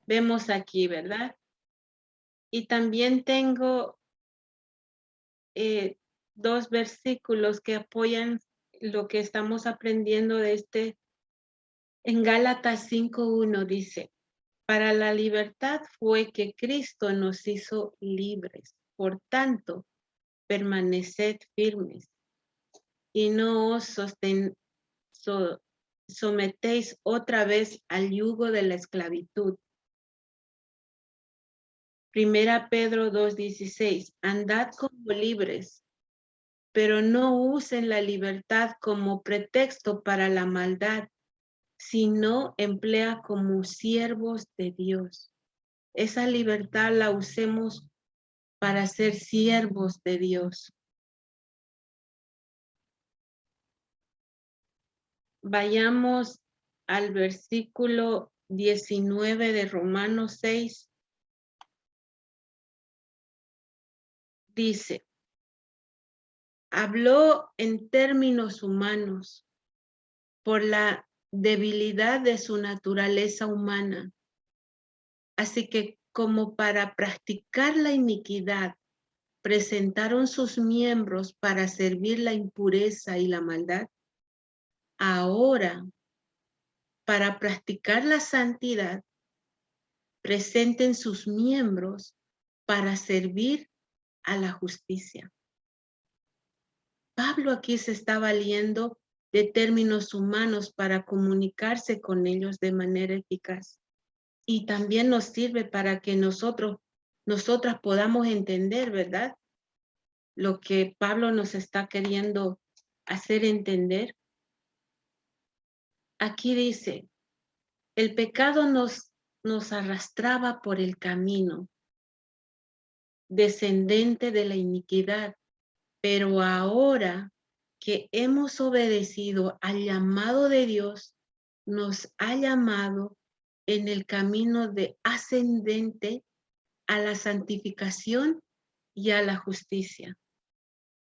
Vemos aquí, ¿verdad? Y también tengo 2 versículos que apoyan lo que estamos aprendiendo de este. En Gálatas 5:1 dice: para la libertad fue que Cristo nos hizo libres. Por tanto, permaneced firmes y no os sometéis otra vez al yugo de la esclavitud. Primera Pedro 2:16: andad como libres, pero no usen la libertad como pretexto para la maldad, sino emplea como siervos de Dios. Esa libertad la usemos para ser siervos de Dios. Vayamos al versículo 19 de Romanos 6. Dice: habló en términos humanos por la debilidad de su naturaleza humana. Así que como para practicar la iniquidad, presentaron sus miembros para servir la impureza y la maldad. Ahora, para practicar la santidad, presenten sus miembros para servir a la justicia. Pablo aquí se está valiendo de términos humanos para comunicarse con ellos de manera eficaz. Y también nos sirve para que nosotras podamos entender, ¿verdad? Lo que Pablo nos está queriendo hacer entender. Aquí dice: el pecado nos arrastraba por el camino descendente de la iniquidad, pero ahora que hemos obedecido al llamado de Dios, nos ha llamado en el camino de ascendente a la santificación y a la justicia.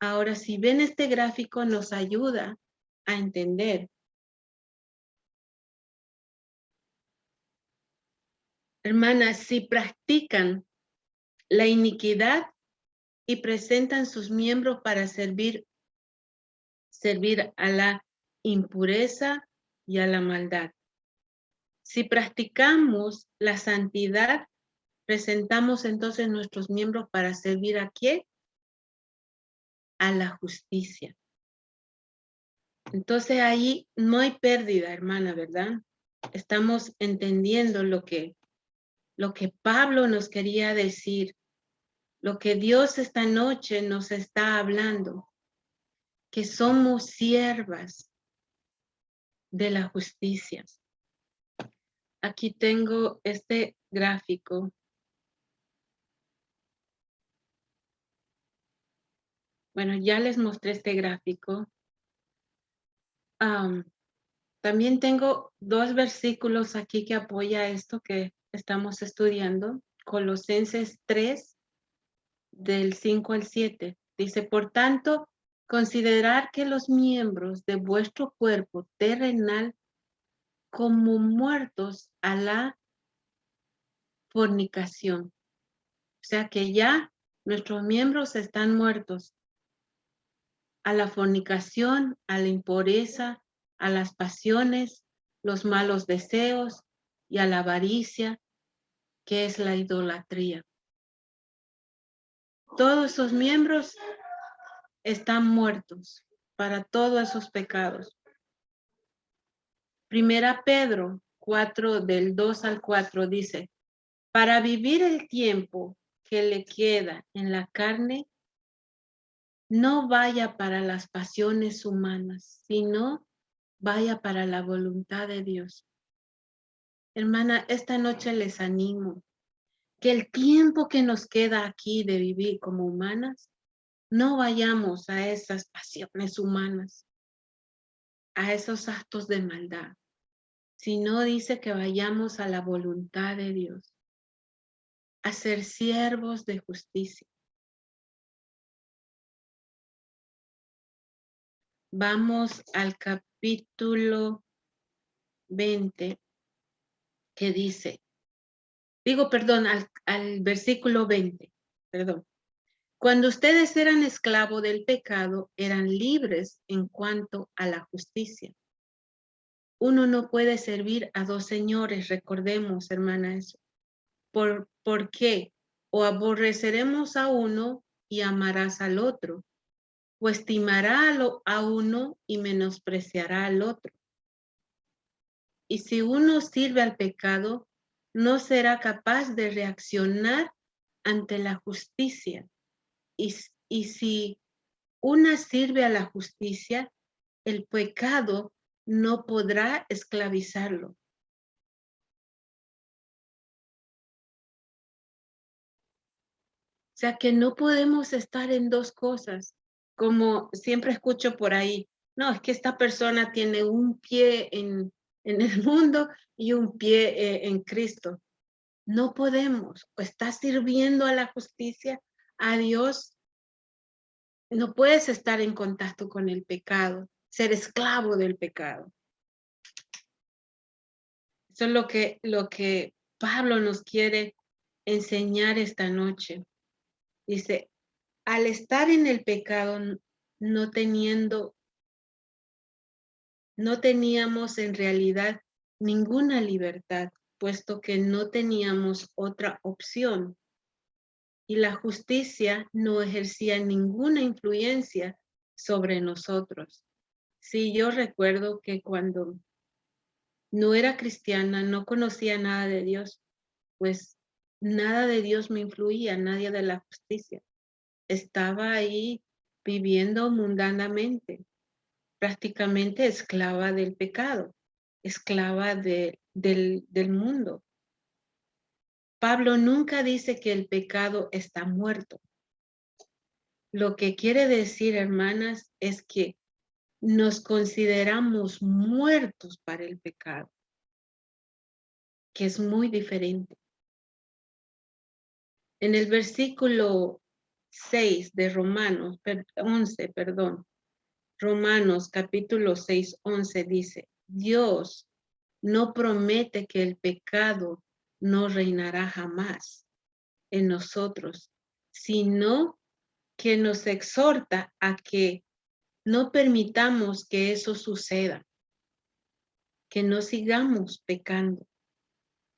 Ahora, si ven este gráfico, nos ayuda a entender. Hermanas, si practican la iniquidad y presentan sus miembros para servir a la impureza y a la maldad. Si practicamos la santidad, presentamos entonces nuestros miembros para servir ¿a qué? A la justicia. Entonces ahí no hay pérdida, hermana, ¿verdad? Estamos entendiendo lo que Pablo nos quería decir, lo que Dios esta noche nos está hablando, que somos siervas de la justicia. Aquí tengo este gráfico. Bueno, ya les mostré este gráfico. También tengo 2 versículos aquí que apoya esto que estamos estudiando. Colosenses 3, del 5 al 7. Dice: por tanto, considerad que los miembros de vuestro cuerpo terrenal como muertos a la fornicación. O sea que ya nuestros miembros están muertos a la fornicación, a la impureza, a las pasiones, los malos deseos y a la avaricia, que es la idolatría. Todos esos miembros están muertos para todos esos pecados. Primera Pedro 4, del 2 al 4 dice: para vivir el tiempo que le queda en la carne, no vaya para las pasiones humanas, sino vaya para la voluntad de Dios. Hermana, esta noche les animo que el tiempo que nos queda aquí de vivir como humanas, no vayamos a esas pasiones humanas, a esos actos de maldad, sino dice que vayamos a la voluntad de Dios, a ser siervos de justicia. Vamos al capítulo 20, que dice, perdón, al versículo 20, perdón. Cuando ustedes eran esclavos del pecado, eran libres en cuanto a la justicia. Uno no puede servir a dos señores, recordemos, hermana, eso. ¿Por qué? O aborreceremos a uno y amarás al otro, o estimará a uno y menospreciará al otro. Y si uno sirve al pecado, no será capaz de reaccionar ante la justicia. Y si una sirve a la justicia, el pecado no podrá esclavizarlo. O sea que no podemos estar en dos cosas, como siempre escucho por ahí. No, es que esta persona tiene un pie en el mundo y un pie en Cristo. No podemos. O estás sirviendo a la justicia, a Dios. No puedes estar en contacto con el pecado, ser esclavo del pecado. Eso es lo que Pablo nos quiere enseñar esta noche. Dice, al estar en el pecado, no teníamos en realidad ninguna libertad, puesto que no teníamos otra opción. Y la justicia no ejercía ninguna influencia sobre nosotros. Sí, yo recuerdo que cuando no era cristiana, no conocía nada de Dios, pues nada de Dios me influía, nadie de la justicia. Estaba ahí viviendo mundanamente, prácticamente esclava del pecado, esclava del mundo. Pablo nunca dice que el pecado está muerto. Lo que quiere decir, hermanas, es que nos consideramos muertos para el pecado, que es muy diferente. En el versículo 6 de Romanos, 11, perdón, Romanos capítulo 6, 11 dice, Dios no promete que el pecado no reinará jamás en nosotros, sino que nos exhorta a que no permitamos que eso suceda, que no sigamos pecando,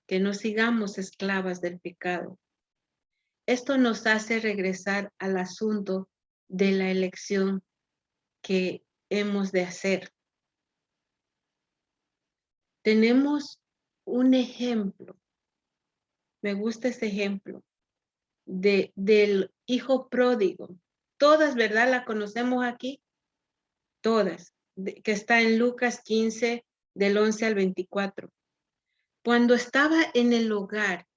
que no sigamos esclavas del pecado. Esto nos hace regresar al asunto de la elección que hemos de hacer. Tenemos un ejemplo, me gusta ese ejemplo, del hijo pródigo. Todas, ¿verdad? La conocemos aquí, todas, que está en Lucas 15, del 11 al 24. Cuando estaba en el hogar,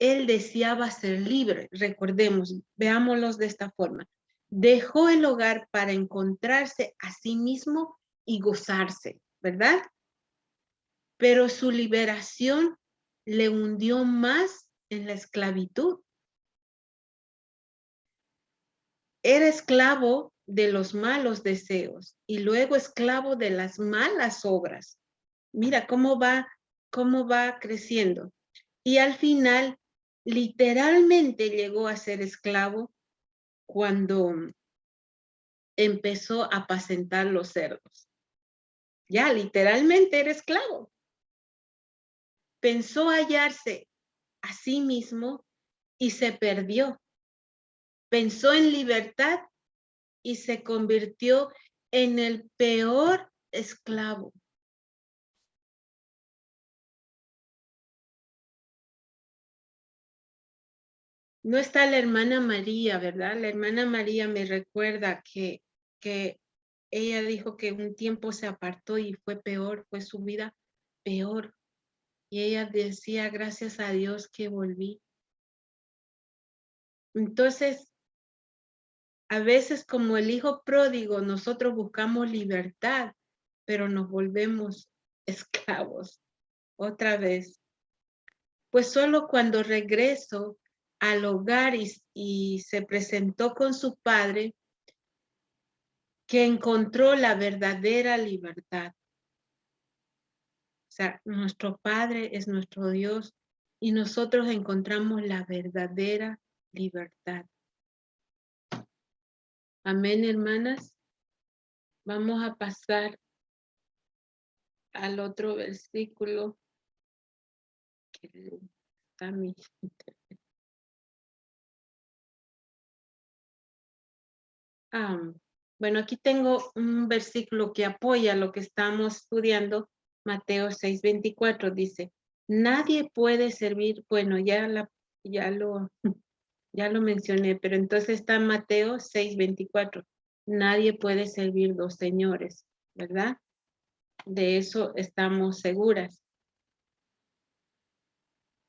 él deseaba ser libre. Recordemos, veámoslos de esta forma. Dejó el hogar para encontrarse a sí mismo y gozarse, ¿verdad? Pero su liberación le hundió más en la esclavitud. Era esclavo de los malos deseos y luego esclavo de las malas obras. Mira cómo va creciendo. Y al final, literalmente llegó a ser esclavo cuando empezó a apacentar los cerdos. Ya, literalmente era esclavo. Pensó hallarse a sí mismo y se perdió. Pensó en libertad y se convirtió en el peor esclavo. No está la hermana María, ¿verdad? La hermana María me recuerda que ella dijo que un tiempo se apartó y fue peor, fue su vida peor. Y ella decía, gracias a Dios que volví. Entonces, a veces como el hijo pródigo, nosotros buscamos libertad, pero nos volvemos esclavos otra vez. Pues solo cuando regresó al hogar y se presentó con su padre, que encontró la verdadera libertad. sea, nuestro Padre es nuestro Dios y nosotros encontramos la verdadera libertad. Amén, hermanas. Vamos a pasar al otro versículo que está mi. Bueno, aquí tengo un versículo que apoya lo que estamos estudiando. Mateo 6:24 dice, nadie puede servir, bueno, ya lo mencioné, pero entonces está en Mateo 6:24. Nadie puede servir dos señores, ¿verdad? De eso estamos seguras.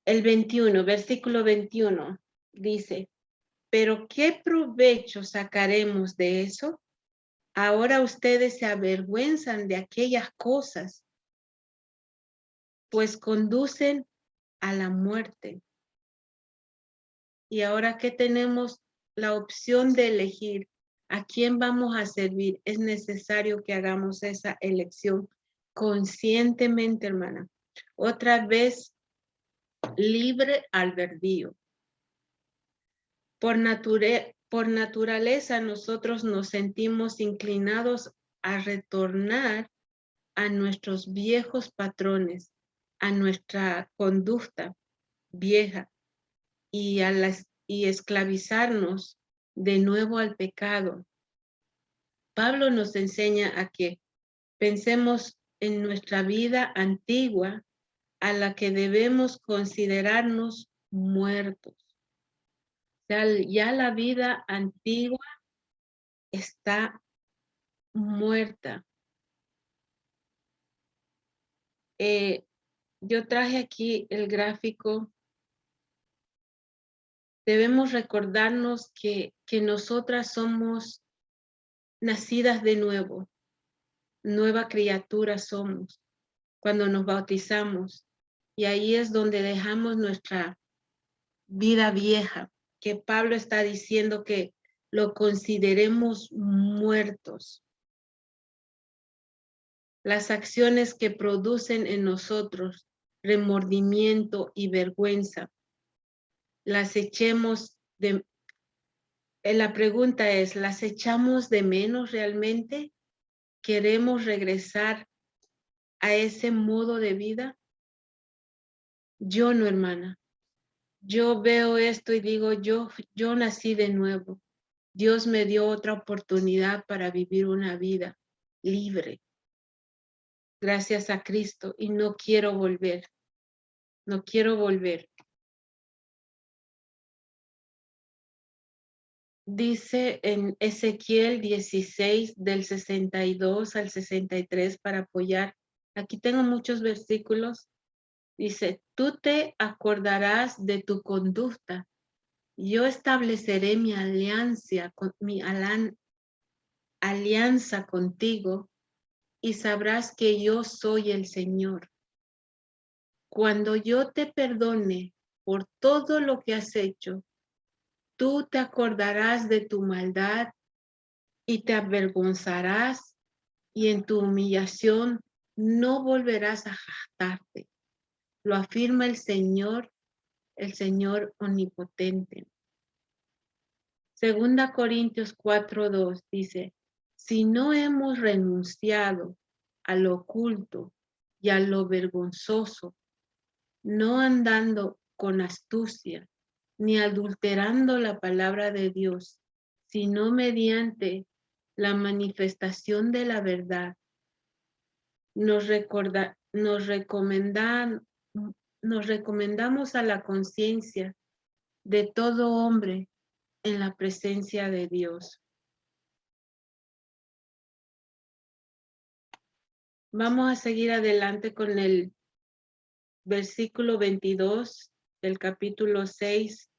El 21, versículo 21, dice, ¿pero qué provecho sacaremos de eso? Ahora ustedes se avergüenzan de aquellas cosas, pues conducen a la muerte. Y ahora que tenemos la opción de elegir a quién vamos a servir, es necesario que hagamos esa elección conscientemente, hermana. Otra vez, libre albedrío. Por naturaleza, nosotros nos sentimos inclinados a retornar a nuestros viejos patrones, a nuestra conducta vieja y esclavizarnos de nuevo al pecado. Pablo nos enseña a que pensemos en nuestra vida antigua a la que debemos considerarnos muertos. O sea, ya la vida antigua está muerta. Yo traje aquí el gráfico. Debemos recordarnos que nosotras somos nacidas de nuevo, nueva criatura somos cuando nos bautizamos. Y ahí es donde dejamos nuestra vida vieja, que Pablo está diciendo que lo consideremos muertos. Las acciones que producen en nosotros remordimiento y vergüenza, las echemos de... La pregunta es, ¿las echamos de menos realmente? ¿Queremos regresar a ese modo de vida? Yo no, hermana. Yo veo esto y digo, yo nací de nuevo. Dios me dio otra oportunidad para vivir una vida libre. Gracias a Cristo. Y no quiero volver. No quiero volver. Dice en Ezequiel 16 del 62 al 63 para apoyar. Aquí tengo muchos versículos. Dice, tú te acordarás de tu conducta. Yo estableceré mi alianza contigo y sabrás que yo soy el Señor. Cuando yo te perdone por todo lo que has hecho, tú te acordarás de tu maldad y te avergonzarás y en tu humillación no volverás a jactarte. Lo afirma el Señor omnipotente. Segunda Corintios 4:2 dice, si no hemos renunciado a lo oculto y a lo vergonzoso, no andando con astucia, ni adulterando la palabra de Dios, sino mediante la manifestación de la verdad, nos recomendamos a la conciencia de todo hombre en la presencia de Dios. Vamos a seguir adelante con el versículo 22 del capítulo 6.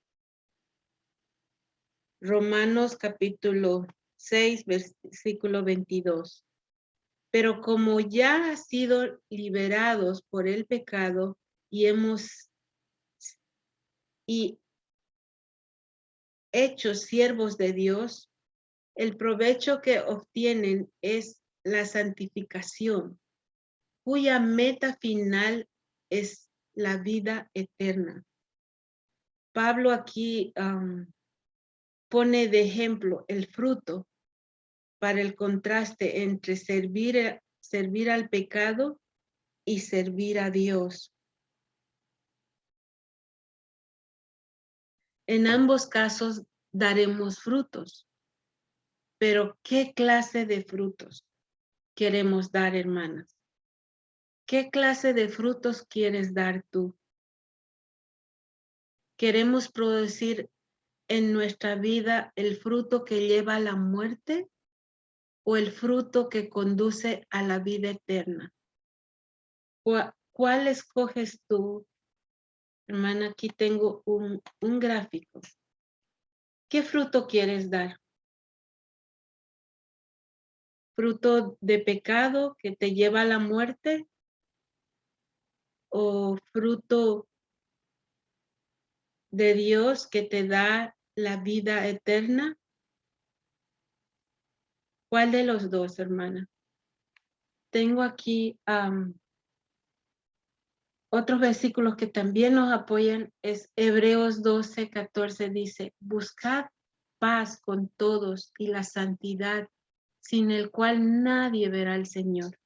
Romanos capítulo 6, versículo 22. Pero como ya ha sido liberados por el pecado y hechos siervos de Dios, el provecho que obtienen es la santificación, cuya meta final es la vida eterna. Pablo aquí pone de ejemplo el fruto para el contraste entre servir al pecado y servir a Dios. En ambos casos daremos frutos, pero ¿qué clase de frutos queremos dar, hermanas? ¿Qué clase de frutos quieres dar tú? ¿Queremos producir en nuestra vida el fruto que lleva a la muerte o el fruto que conduce a la vida eterna? ¿Cuál escoges tú? Hermana, aquí tengo un gráfico. ¿Qué fruto quieres dar? ¿Fruto de pecado que te lleva a la muerte? ¿O fruto de Dios que te da la vida eterna? ¿Cuál de los dos, hermana? Tengo aquí otros versículos que también nos apoyan. Es Hebreos 12:14, dice, buscad paz con todos y la santidad, sin el cual nadie verá al Señor.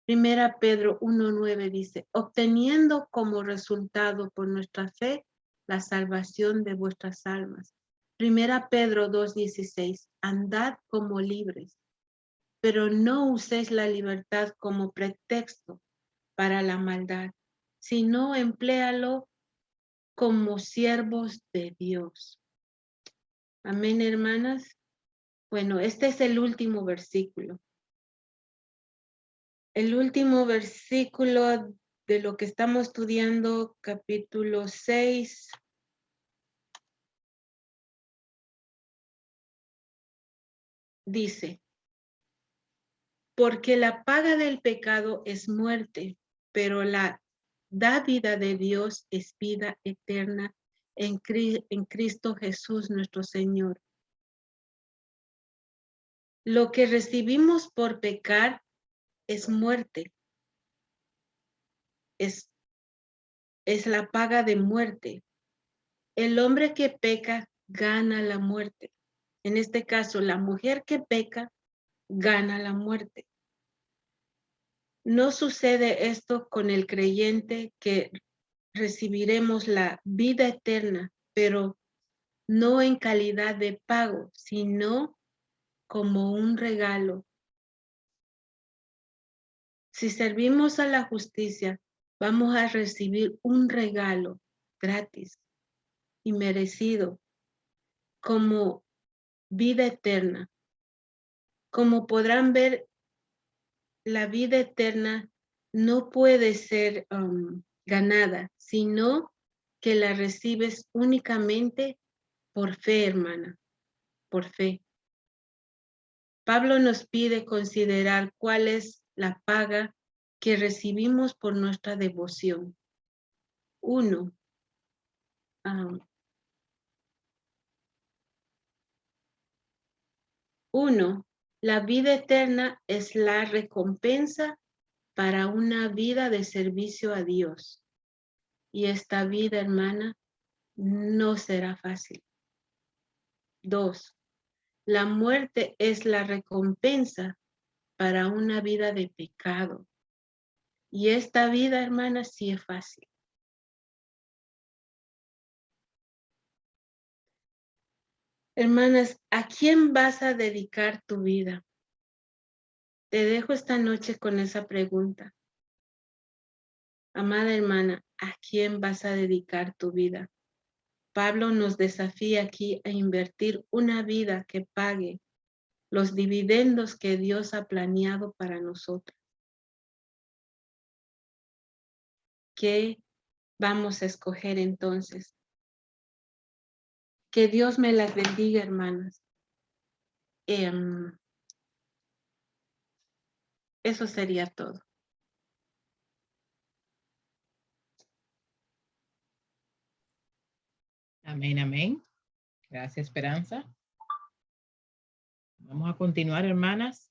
Primera Pedro 1:9 dice, obteniendo como resultado por nuestra fe la salvación de vuestras almas. Primera Pedro 2:16, andad como libres, pero no uséis la libertad como pretexto para la maldad, sino empléalo como siervos de Dios. Amén, hermanas. Bueno, este es el último versículo. El último versículo de lo que estamos estudiando, capítulo 6. Dice, porque la paga del pecado es muerte, pero la dávida de Dios es vida eterna en Cristo Jesús nuestro Señor. Lo que recibimos por pecar es muerte. Es la paga de muerte. El hombre que peca gana la muerte. En este caso, la mujer que peca gana la muerte. No sucede esto con el creyente, que recibiremos la vida eterna, pero no en calidad de pago, sino como un regalo. Si servimos a la justicia, vamos a recibir un regalo gratis y merecido como vida eterna. Como podrán ver, la vida eterna no puede ser ganada, sino que la recibes únicamente por fe, hermana, por fe. Pablo nos pide considerar cuál es la paga que recibimos por nuestra devoción. Uno, la vida eterna es la recompensa para una vida de servicio a Dios. Y esta vida, hermana, no será fácil. 2, la muerte es la recompensa para una vida de pecado. Y esta vida, hermana, sí es fácil. Hermanas, ¿a quién vas a dedicar tu vida? Te dejo esta noche con esa pregunta. Amada hermana, ¿a quién vas a dedicar tu vida? Pablo nos desafía aquí a invertir una vida que pague los dividendos que Dios ha planeado para nosotros. ¿Qué vamos a escoger entonces? Que Dios me las bendiga, hermanas. Eso sería todo. Amén, amén. Gracias, Esperanza. Vamos a continuar, hermanas.